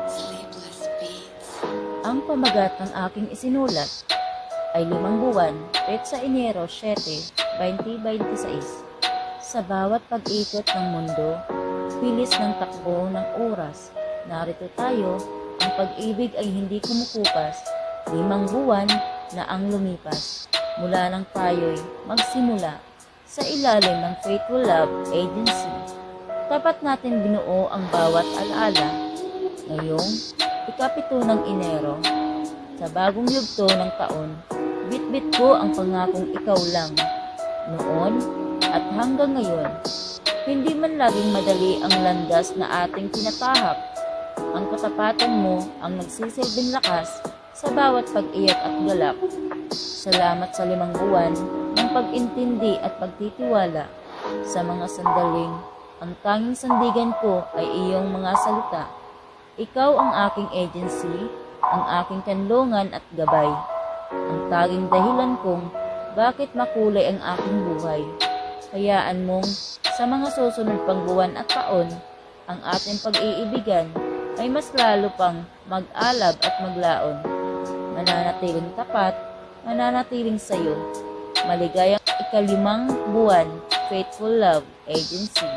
Sleepless Beats. Ang pamagat ng aking isinulat ay 5 buwan, petsa Enero 7, 2026. Sa bawat pag-ikot ng mundo, bilis ng takbo ng oras, narito tayo, ang pag-ibig ay hindi kumukupas, 5 buwan na ang lumipas, mula nang tayo'y magsimula, sa ilalim ng Faithful Love Agency. Tapat natin binuo ang bawat alaala, ngayong ika-7 ng Enero, sa bagong yugto ng taon, bitbit ko ang pangakong ikaw lang. Noon at hanggang ngayon, hindi man laging madali ang landas na ating tinatahak. Ang katapatan mo ang nagsisilbing lakas sa bawat pag-iyak at galak. Salamat sa 5 buwan ng pag-intindi at pagtitiwala. Sa mga sandaling, ang tanging sandigan ko ay iyong mga salita. Ikaw ang aking agency, ang aking kanlungan at gabay. Ang tanging dahilan kong bakit makulay ang aking buhay. Hayaan mong sa mga susunod pang buwan at taon, ang ating pag-iibigan ay mas lalo pang mag-alab at maglaon. Mananatiling tapat, mananatiling sayo. Maligayang ika-5 buwan, Faithful Love Agency.